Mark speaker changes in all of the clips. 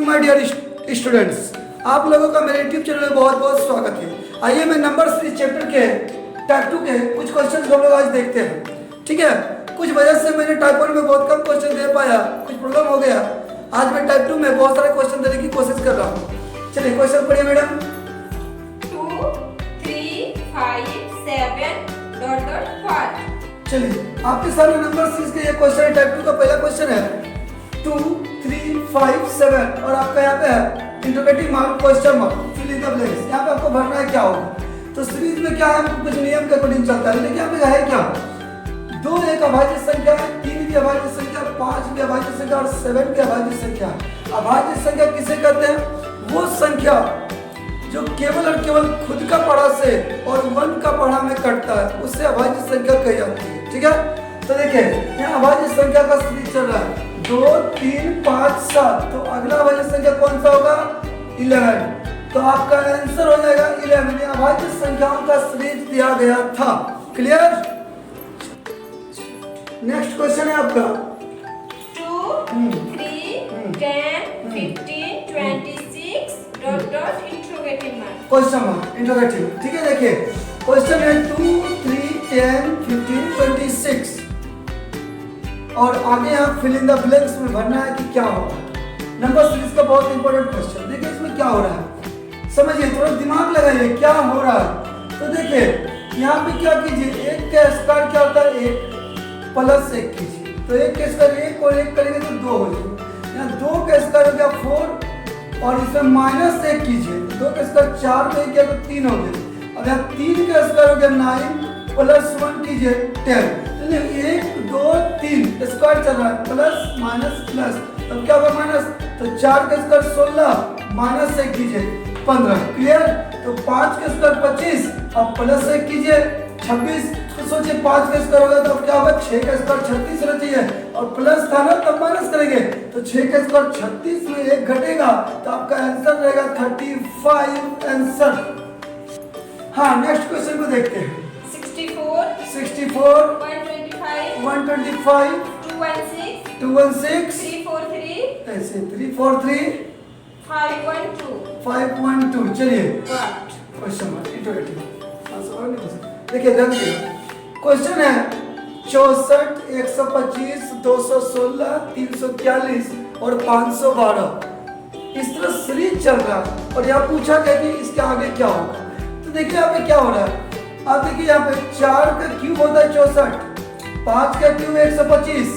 Speaker 1: My dear students, आप लोगों का मेरे यूट्यूब चैनल में बहुत बहुत स्वागत है। आइए मैं नंबर 3 चैप्टर के टाइप 2 के कुछ क्वेश्चन हम लोग आज देखते हैं। ठीक है, कुछ वजह से मैंने टाइप 1 में बहुत कम क्वेश्चन दे पाया, कुछ प्रॉब्लम हो गया। आज मैं टाइप 2 में बहुत सारे क्वेश्चन देने की कोशिश कर रहा हूँ। चलिए क्वेश्चन पढ़िए मैडम।
Speaker 2: 2, 3, 5, 7 ... 5।
Speaker 1: चलिए आपके सामने नंबर 6 के ये क्वेश्चन है। टाइप 2 का पहला क्वेश्चन है 2, 3, 5, 7 और आपका यहाँ पे है interrogative mark, question mark, fill in the blanks. यहाँ पे आपको भरना है क्या होगा। तो सीरीज में क्या है, कुछ नियम के अकॉर्डिंग चलता है। लेकिन यहाँ पे है क्या, 2 एक अभाज्य संख्या है, 3 भी अभाज्य संख्या, 5 भी अभाज्य संख्या और 7 भी अभाज्य संख्या है। अभाज्य संख्या किसे कहते हैं, वो संख्या जो केवल और केवल खुद का पढ़ा से और 1 का पढ़ा में कटता है, उससे अभाज्य संख्या कही जाती है। ठीक है, तो देखिए यहाँ अभाज्य संख्या का सीरीज चल रहा है 2, 3, 5, 7। तो अगला अभाज्य संख्या कौन सा होगा, 11। तो आपका आंसर हो जाएगा 11। अभाज्य संख्याओं का सीरीज दिया गया था। क्लियर। नेक्स्ट क्वेश्चन है आपका
Speaker 2: 2, 3, 10, 15, 26 ... interrogative mark,
Speaker 1: question mark, interrogative. ठीक है, देखिए क्वेश्चन है 2, 3, 10, 15, 26 और आगे आप फिल इन द ब्लैंक्स में भरना है कि क्या होगा। नंबर सीरीज का बहुत इंपॉर्टेंट क्वेश्चन। देखिए इसमें क्या हो रहा है, समझिए, थोड़ा दिमाग लगाइए क्या हो रहा है। तो देखिए यहाँ पे क्या कीजिए, 1 का स्क्वायर क्या होता है, 1 प्लस 1 कीजिए। तो 1 का स्क्वायर 1 और 1 करेंगे तो 2 हो जाएगा। यहाँ 2 का स्क्वायर हो गया 4 और इसमें माइनस 1 कीजिए। 2 का स्क्वायर 4 में किया तो 3 हो गया। अब यहाँ 3 का स्क्वायर हो गया 9 प्लस 1 कीजिए 10। 1, 2, 3 स्क्वायर चल रहा है, प्लस माइनस प्लस, तब क्या होगा माइनस। तो 4 का स्क्वायर 16 माइनस 1 कीजिए 15। क्लियर। तो 5 का स्क्वायर 25, अब प्लस 1 कीजिए 26। तो सोचिए 5 का स्क्वायर होगा तो अब क्या होगा, 6 का स्क्वायर 36 होना चाहिए और प्लस था ना तब माइनस करेंगे। तो 6 का स्क्वायर 36 में 1 घटेगा तो आपका आंसर रहेगा 35 आंसर। हाँ, नेक्स्ट क्वेश्चन को देखते हैं।
Speaker 2: 64, 125,
Speaker 1: 125,
Speaker 2: 216,
Speaker 1: 216,
Speaker 2: 343,
Speaker 1: ऐसे 343,
Speaker 2: 512।
Speaker 1: 512। चलिए
Speaker 2: What?
Speaker 1: Question mark, interrogative. देखिए ध्यान दीजिए, क्वेश्चन है 64, 125, 216, 341 और 512। इस तरह सीरीज चल रहा है और यहाँ पूछा गया कि इसके आगे क्या होगा। तो देखिए यहाँ पे क्या हो रहा है, आप देखिए यहाँ पे 4 का क्यूब होता है 64, 5 का क्यूब 125,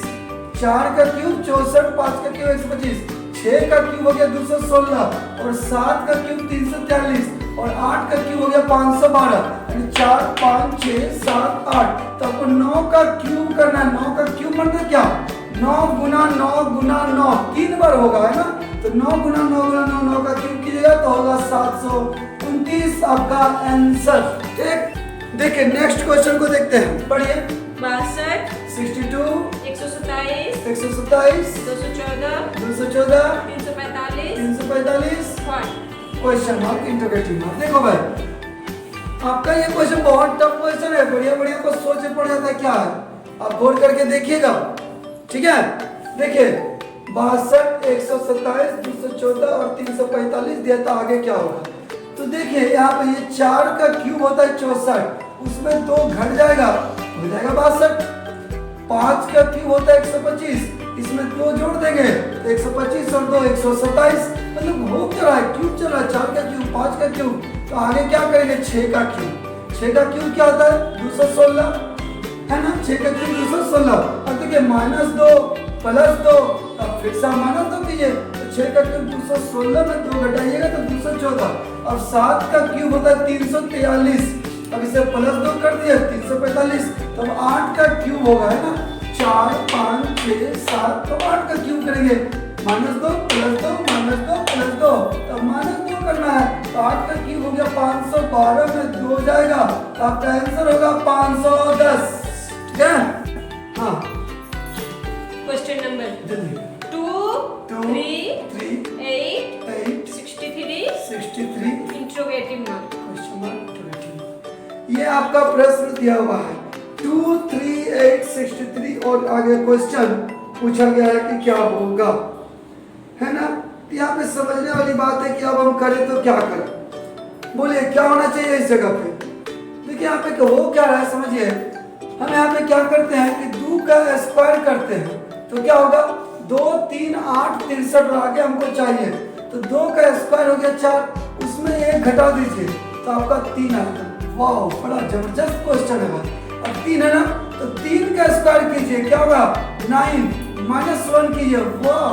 Speaker 1: 4 का क्यूब 64, 5 का क्यूब 125, 6 का क्यूब हो गया 216 और 7 का क्यूब 343 और 8 का क्यूब हो गया 512। यानी 4, 5, 6, 7, 8। तो आपको 9 का क्यूब करना है। 9 का क्यूब मतलब क्या, 9 गुना 9 गुना 9 3 बार होगा, है ना। तो 9 गुना 9 गुना 9, 9 का क्यूब कीजिएगा तो होगा 729 आपका आंसर। ठीक। देखिए नेक्स्ट क्वेश्चन को देखते हैं, पढ़िए।
Speaker 2: 62,
Speaker 1: 62,
Speaker 2: 127,
Speaker 1: 127,
Speaker 2: 214,
Speaker 1: 214,
Speaker 2: 345,
Speaker 1: 345,
Speaker 2: What?
Speaker 1: Question mark, interrogative mark. देखो भाई, आपका ये क्वेश्चन बहुत टफ क्वेश्चन है। बढ़िया बढ़िया को सोच पड़ जाता है क्या है, आप गौर करके देखिएगा। ठीक है, देखिए 62, 127, 214 और 345 दिया था, आगे क्या होगा। तो देखिए यहाँ पे ये 4 का क्यूब होता है 64, उसमें 2 घट जाएगा, हो जाएगा 62। 5 का क्यूब होता है 125, इसमें 2 जोड़ देंगे तो 125 और 2 127। मतलब हो क्या रहा है, क्यूब चल रहा है। 4 का क्यूब, 5 का क्यूब, तो आगे क्या करेंगे, 6 का क्यूब। 6 का क्यूब क्या होता है 216, है ना। 6 का क्यूब 216। अब देखिए -2 प्लस 2, अब फिर से -2 कीजिए। तो 6 का क्यूब 216 में 2 घटाइएगा तो 214। अब 7 का क्यूब होता है 343, अब इसे प्लस 2 कर दिया 345। तो अब 8 का क्यूब होगा, है ना। 4, 5, 6, 7, तो 8 का क्यूब करेंगे, -2 प्लस 2 -2 प्लस 2, तो -2 करना है। तो 8 का क्यूब हो गया 512 में 2 जाएगा तो आपका आंसर होगा 510। ठीक है। हाँ,
Speaker 2: Question number
Speaker 1: जल्दी।
Speaker 2: 2, 3, 8,
Speaker 1: 8,
Speaker 2: 63,
Speaker 1: 63,
Speaker 2: interrogative mark.
Speaker 1: Question mark, interrogative. ये आपका प्रश्न दिया हुआ है 2, 3, 8, 63 और आगे क्वेश्चन पूछा गया है कि क्या होगा, है ना। यहाँ पे समझने वाली बात है कि अब हम करें तो क्या करें। बोलिए क्या होना चाहिए इस जगह पे। देखिए यहाँ पे हो क्या रहा है समझिए। हम यहाँ पे क्या करते हैं कि 2 का स्क्वायर करते हैं तो क्या होगा 2 3 8 63 आगे हमको चाहिए तो 2 का स्क्वायर हो गया 4, उसमें 1 घटा दीजिए तो आपका 3 आएगा। वाह बड़ा जबरदस्त क्वेश्चन है भाई। अब 3 है ना तो 3 का स्क्वायर कीजिए क्या होगा 9 -1 कीजिए, वाह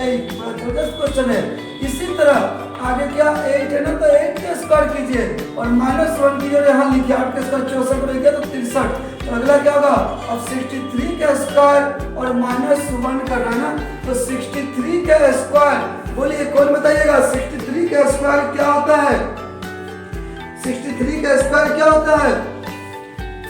Speaker 1: 8, बड़ा जबरदस्त क्वेश्चन है। इसी तरह आगे क्या 8 है ना तो 8 का स्क्वायर कीजिए और -1 कीजिए और यहाँ लिखिए 8 का स्क्वायर 64 रह गया तो 63। तो अगला क्या होगा अब 63 का स्क्वायर और -1 कर रहा है ना तो 63 का स्क्वायर। बोलिए कौन बताइएगा 63 का स्क्वायर क्या होता है। 63 का स्क्वायर क्या होता है।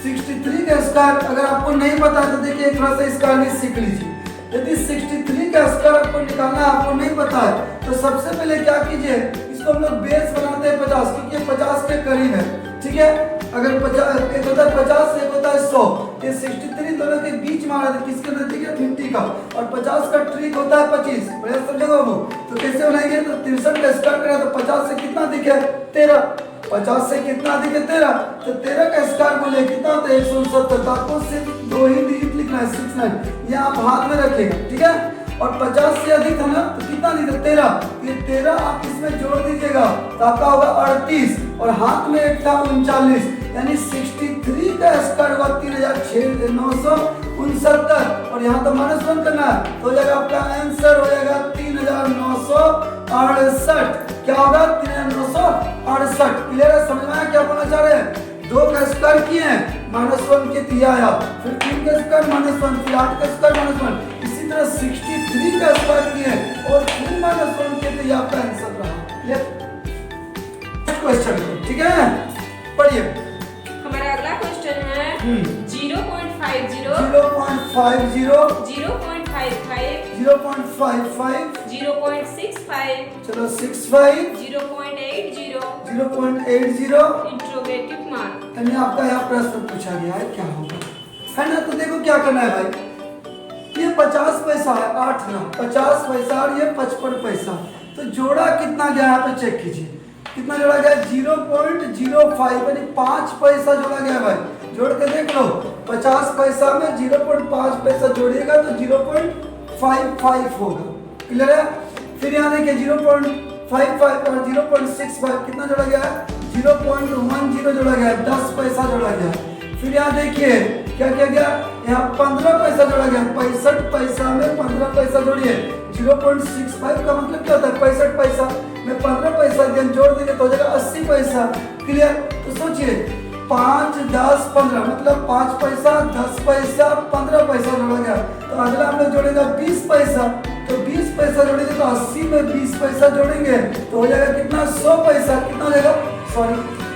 Speaker 1: 63 का स्क्वायर अगर आपको नहीं पता तो देखिए थोड़ा सा इसका आगे सीख लीजिए। यदि 63 का स्क्वायर आपको निकालना आपको नहीं पता है तो सबसे पहले क्या कीजिए इसको हम लोग बेस बनाते हैं 50 क्योंकि 50 के करीब है, ठीक है। अगर 50 एक होता है 50 एक होता है 100, ये 63 दोनों के बीच में आ रहा है किसके नजदीक है 50 का और 50 का ट्रिक होता है 25। बढ़िया समझेगा वो तो कैसे बनाएंगे तो 63 का स्क्वायर करें तो 50 से कितना दिखे 13, 50 से कितना दिखे 13 तो 13 का स्क्वायर बोले कितना होता है 169। तो आपको सिर्फ 2 ही डिजिट लिखना है 69, ये आप हाथ में रखेगा, ठीक है। और 50 से अधिक है ना तो कितना दिखे 13, ये 13 आप इसमें जोड़ दीजिएगा तो आपका होगा 38 और हाथ में एक था 39 यानी 63 का स्क्वायर हुआ 3969 और यहाँ तो -1 करना है तो हो जाएगा आपका आंसर हो जाएगा 3968। क्या होगा 3968। क्लियर है, समझ में आया क्या बोलना चाह रहे हैं। 2 का स्क्वायर किए हैं -1 के दिया आया, फिर 3 का स्क्वायर -1, फिर 8 का स्क्वायर -1, इसी तरह 63 का स्क्वायर किए और फिर -1 के दिया आपका आंसर रहा। क्लियर क्वेश्चन, ठीक है। पढ़िए
Speaker 2: हमारा अगला क्वेश्चन है 0.50
Speaker 1: 0.55
Speaker 2: 0.65
Speaker 1: चलो 65
Speaker 2: 0.80
Speaker 1: 0.80
Speaker 2: इंट्रोगेटिव मार्क।
Speaker 1: यानी आपका यहाँ प्रश्न पूछा गया है क्या होगा, है ना। तो देखो क्या करना है भाई, ये 50 पैसा है 8 ना 50 पैसा और ये 55 पैसा, तो जोड़ा कितना गया यहाँ पे चेक कीजिए कितना जोड़ा गया 0.05 यानी 5 पैसा जोड़ा गया भाई। जोड़ के देख लो 50 पैसा में 0.5 पैसा जोड़िएगा तो 0.55 होगा। क्लियर है। फिर यहाँ देखिए 0.55 और 0.65 कितना जोड़ा गया है 0.10 जोड़ा गया है, 10 पैसा जोड़ा गया है। फिर यहाँ देखिए क्या क्या गया यहाँ 15 पैसा जोड़ा गया, 65 पैसा में 15 पैसा जोड़िए 0.65 का मतलब क्या होता है 65 पैसा में 15 पैसा जोड़ देंगे तो हो जाएगा 80 पैसा। क्लियर। तो सोचिए 5 10 15 मतलब 5 पैसा 10 पैसा 15 पैसा जोड़ा गया, तो अगला हम लोग जोड़ेगा 20 पैसा, तो 20 पैसा जोड़ेंगे तो 80 में 20 पैसा जोड़ेंगे तो हो जाएगा कितना 100 पैसा। कितना हो जाएगा सॉरी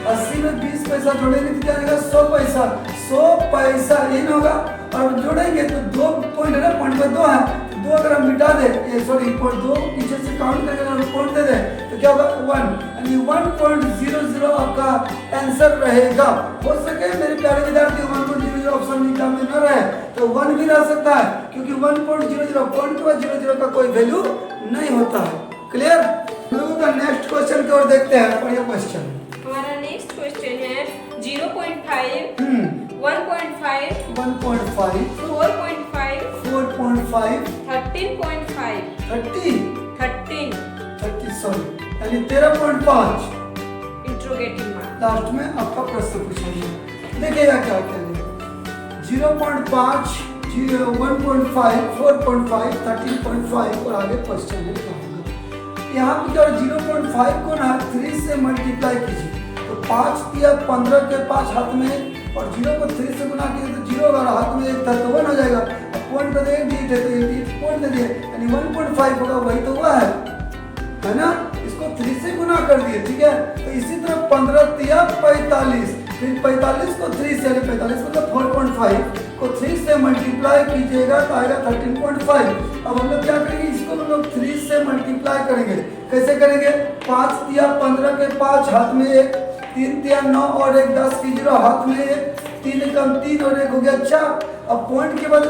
Speaker 1: 80 में 20 पैसा जोड़ेंगे तो क्या आएगा 100 पैसा। 100 पैसा ये ना होगा और जोड़ेंगे तो 2 पॉइंट है ना, पॉइंट में 2 है, 2 अगर हम मिटा दे सॉरी 2 पीछे से काउंट करके अगर पॉइंट दे दे तो क्या होगा 1 यानी 1.00 आपका आंसर रहेगा। हो सके मेरे प्यारे विद्यार्थी 1.00 ऑप्शन एग्जाम में न रहे तो 1 भी रह सकता है क्योंकि 1.00 पॉइंट के बाद 00 का कोई वैल्यू नहीं होता है। क्लियर। लोगों का नेक्स्ट क्वेश्चन की ओर देखते हैं। बढ़िया क्वेश्चन
Speaker 2: हमारा नेक्स्ट क्वेश्चन है 0.5 1.5
Speaker 1: 1.5
Speaker 2: 4.5
Speaker 1: 4.5
Speaker 2: 13.5 13
Speaker 1: सॉरी यानी 13.5
Speaker 2: इंट्रोगेटिव मार्क।
Speaker 1: लास्ट में आपका प्रश्न पूछा गया। देखिएगा क्या क्या है 0.5 1.5 4.5 13.5 और आगे क्वेश्चन में क्या होगा। यहाँ पे क्या 0.5 को ना 3 से मल्टीप्लाई कीजिए तो 5 या 15 के 5 हाथ में और 0 को 3 से गुना कीजिए तो 0 अगर हाथ में एक था तो 1 हो जाएगा। अब पॉइंट पे एक डिजिट है तो एक डिजिट पॉइंट दे दिए यानी 1.5 होगा, वही तो हुआ है ना। इसको 3 से गुना कर दिए, ठीक है। तो इसी तरह 15 या 45 फिर 45 को 3 से 45 मतलब 4.5 को 3 से मल्टीप्लाई कीजिएगा तो आएगा 13.5। अब हम लोग क्या करेंगे इसको हम लोग 3 से मल्टीप्लाई करेंगे। कैसे करेंगे 5 या 15 के 5 हाथ में 1 3 या 9 और 1 10 की 0 हाथ में 1 3 कम 3 और 1 हो गया 4। अब पॉइंट के बाद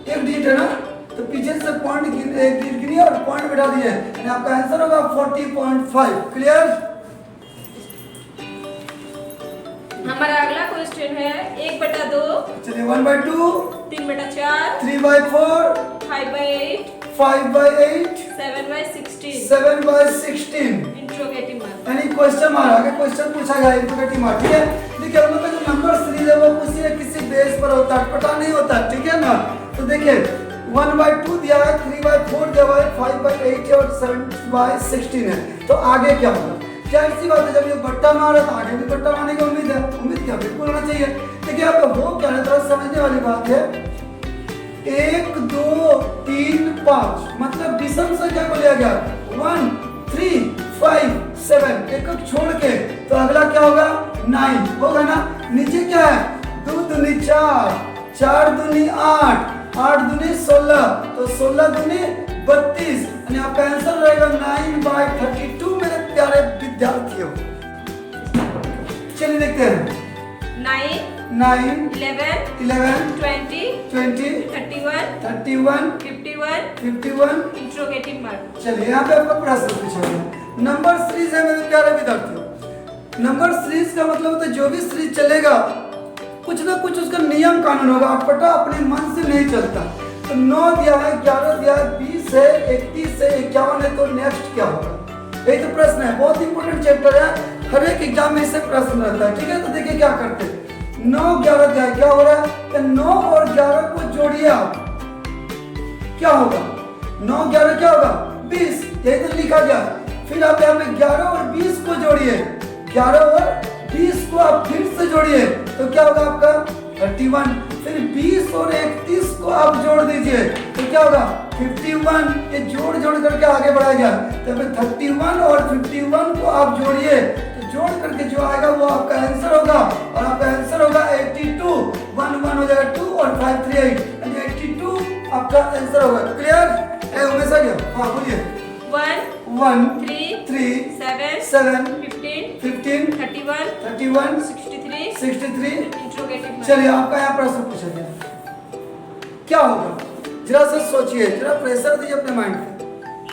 Speaker 1: एक डिजिट है ना तो पीछे से पॉइंट एक डिजिट क्लियर, पॉइंट बैठा दिए, यानी आपका आंसर होगा 40.5। क्लियर।
Speaker 2: हमारा अगला क्वेश्चन है 1/2,
Speaker 1: चलिए 1/2,
Speaker 2: 3/4,
Speaker 1: 3/4,
Speaker 2: 5/8,
Speaker 1: 5/8,
Speaker 2: 7/16।
Speaker 1: 7/16।
Speaker 2: Interrogative mark.
Speaker 1: यानी क्वेश्चन मार्क, आगे क्वेश्चन पूछा गया इंट्रोगेटिव मार्क। ठीक है, देखिए हम लोग का जो नंबर सीरीज है वो किसी न किसी बेस पर होता है, पता नहीं होता, ठीक है ना। तो देखिए 1/2 दिया है, 3/4 दिया हुआ है, 5/8 और 7/16 है। तो आगे क्या होगा? जाहिर सी बात है, जब ये बट्टा मारा तो आगे भी बट्टा मारने की उम्मीद है। उम्मीद क्या, बिल्कुल होना चाहिए। देखिए यहाँ पे हो क्या है, थोड़ा समझने वाली बात है। 1 2 3 5 मतलब विषम संख्या को लिया गया 1 3 5 7, एक छोड़ के, तो अगला क्या होगा 9 होगा ना। नीचे क्या है 2 दूनी 4, 4 दूनी 8, 8 दूनी 16, तो 16 दूनी 32, यानी आपका आंसर रहेगा 9/32 मेरे प्यारे विद्यार्थियों। चलिए देखते हैं
Speaker 2: 9,
Speaker 1: 9
Speaker 2: 11,
Speaker 1: 11
Speaker 2: 20,
Speaker 1: 20
Speaker 2: 31,
Speaker 1: 31
Speaker 2: 51।
Speaker 1: 51।
Speaker 2: Interrogative mark.
Speaker 1: चलिए यहाँ पे आपका प्रश्न पूछा गया, नंबर सीरीज है मेरे प्यारे विद्यार्थियों। नंबर सीरीज का मतलब होता है जो भी सीरीज चलेगा कुछ ना कुछ उसका नियम कानून होगा, अटपटा अपने मन से नहीं चलता। तो 9 दिया है, 11 दिया है, 20 है, 31 है, 51 है, तो नेक्स्ट क्या होगा? यही तो प्रश्न है, बहुत इंपॉर्टेंट चैप्टर है, हर एक एग्जाम में इससे प्रश्न रहता है। ठीक है, तो देखिए क्या करते हैं, 9 11 दिया है, क्या हो रहा है, 9 और 11 को जोड़िए आप, क्या होगा 9 11 क्या होगा 20, यही तो लिखा गया। फिर आप यहाँ पे 11 और 20 को जोड़िए, 11 और 20 को आप फिर से जोड़िए, तो क्या होगा आपका 31। फिर 20 और 31 को आप जोड़ दीजिए, तो क्या होगा 51। ये जोड़ जोड़ करके आगे बढ़ा गया, तो फिर 31 और 51 को आप जोड़िए, तो जोड़ करके जो आएगा वो आपका आंसर होगा, और आपका आंसर होगा 82। 1 1 हो जाएगा 2 और 5 3 8, यानी 82 आपका आंसर होगा। क्लियर है उमेश आ गया? हाँ बोलिए। 1 3 7 15 31 63।
Speaker 2: Interrogative mark.
Speaker 1: चलिए आपका यहाँ प्रश्न पूछा गया, क्या होगा, जरा सा सोचिए, जरा प्रेशर दीजिए अपने माइंड पे,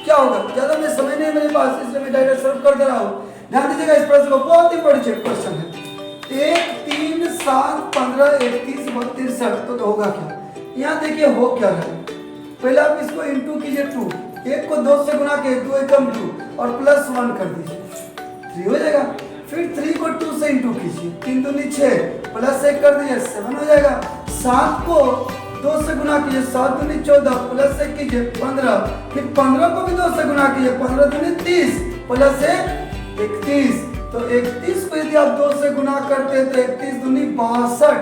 Speaker 1: क्या होगा। ज्यादा मैं समय नहीं है मेरे पास, इसलिए मैं डायरेक्ट सर्व कर दे रहा हूँ। ध्यान दीजिएगा इस प्रश्न को, बहुत ही बड़ी क्वेश्चन है। 1 3 7 15 31 32 60, तो होगा क्या? यहाँ देखिए हो क्या रहा है, पहले आप इसको इंटू कीजिए 2, 1 को 2 से गुना के 2 एकम 2 और प्लस 1 कर दीजिए, 3 हो जाएगा। फिर 3 को 2 से इंटू कीजिए, 3 दूनी 6, प्लस 1 कर दीजिए 7 हो जाएगा। 7 को 2 से गुना कीजिए, 7 दूनी 14, प्लस 1 कीजिए 15, फिर 15 को भी 2 से गुना कीजिए, 15 दूनी 30, प्लस 1 31, तो 31 को यदि आप 2 से गुना करते हैं तो 31 दूनी 62,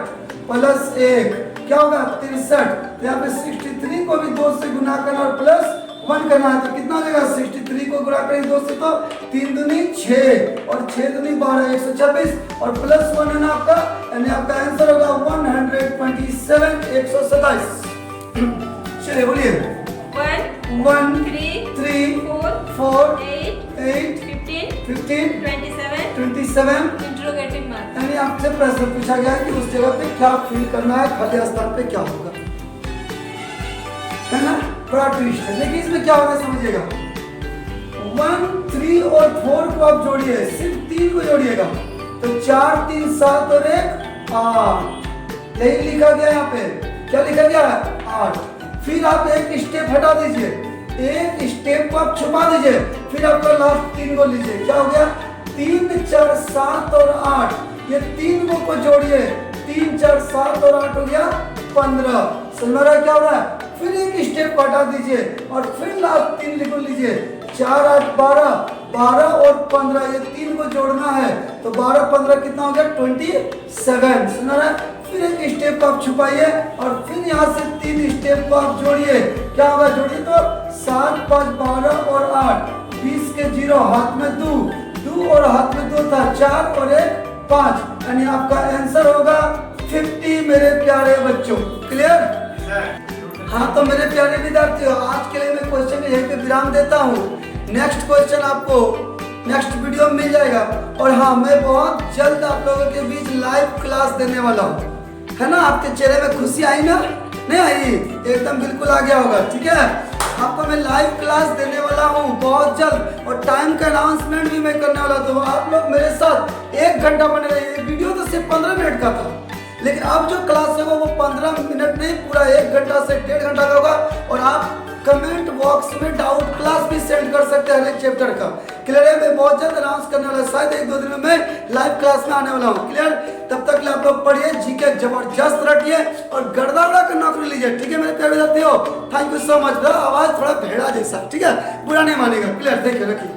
Speaker 1: प्लस 1 क्या होगा 63। तो यहाँ पे 63 को भी 2 से गुना करना और प्लस 1 करना है, तो कितना हो जाएगा 63 को गुणा करेंगे 2 से, तो 3 दूनी 6 और 6 दूनी 12 126 और प्लस 1 है ना आपका, यानी आपका आंसर होगा 127 127। चलिए बोलिए 1 3 4 8 15 27।
Speaker 2: Interrogative mark.
Speaker 1: यानी आपसे प्रश्न पूछा गया कि उस जगह पे क्या फिल करना है, खाली स्थान पे क्या होगा, है ना। बड़ा ट्विस्ट है, लेकिन इसमें क्या होगा समझिएगा। 1 3 और 4 को आप जोड़िए, सिर्फ 3 को जोड़िएगा, तो 4 3 7 और 1 8, यही लिखा गया यहाँ पे, क्या लिखा गया है 8। फिर आप एक स्टेप हटा दीजिए, एक स्टेप को आप छुपा दीजिए, फिर आपका लास्ट 3 को लीजिए, क्या हो गया 3 4 7 और 8, ये 3 को जोड़िए, 3 4 7 और 8 हो गया 15। समझ रहा है क्या हो रहा है। फिर एक स्टेप हटा दीजिए और फिर लास्ट 3 लिख लीजिए, 4 8 12, 12 और 15, ये 3 को जोड़ना है, तो 12 15 कितना हो गया 27। समझ रहा है। फिर एक स्टेप को आप छुपाइए और फिर यहाँ से 3 स्टेप को आप जोड़िए, क्या होगा जोड़िए तो 7 5 12 और 8, 20 के 0 हाथ में 2 और हाथ में 2 था, 4 और 1 5, यानी आपका आंसर होगा 50 मेरे प्यारे बच्चों। क्लियर? हाँ तो मेरे प्यारे विद्यार्थियों, आज के लिए मैं क्वेश्चन को यहीं पे विराम देता हूँ। नेक्स्ट क्वेश्चन आपको नेक्स्ट वीडियो में मिल जाएगा, और हाँ मैं बहुत जल्द आप लोगों के बीच लाइव क्लास देने वाला हूँ, है ना। आपके चेहरे में खुशी आई ना? नहीं आई? एकदम बिल्कुल आ गया होगा, ठीक है। आपको मैं लाइव क्लास देने वाला हूँ बहुत जल्द, और टाइम का अनाउंसमेंट भी मैं करने वाला। तो आप लोग मेरे साथ 1 घंटा बने रहिए। वीडियो तो सिर्फ 15 मिनट का था, लेकिन अब जो क्लास होगा वो 15 मिनट नहीं, पूरा 1 घंटा से 1.5 घंटा का होगा। और आप कमेंट बॉक्स में डाउट क्लास भी सेंड कर सकते हैं हर एक चैप्टर का। क्लियर है? मैं बहुत जल्द अनाउंस करने वाला, शायद 1-2 दिन में मैं लाइव क्लास में आने वाला हूँ। क्लियर? तब तक के लिए आप लोग पढ़िए, जीके जबरदस्त रखिए और गड़दा उड़ा कर नौकरी लीजिए। ठीक है मेरे प्यारे विद्यार्थियों, थैंक यू सो मच। आवाज थोड़ा भेड़ा जैसा, ठीक है, बुरा नहीं मानेगा। क्लियर? देखिए रखिए।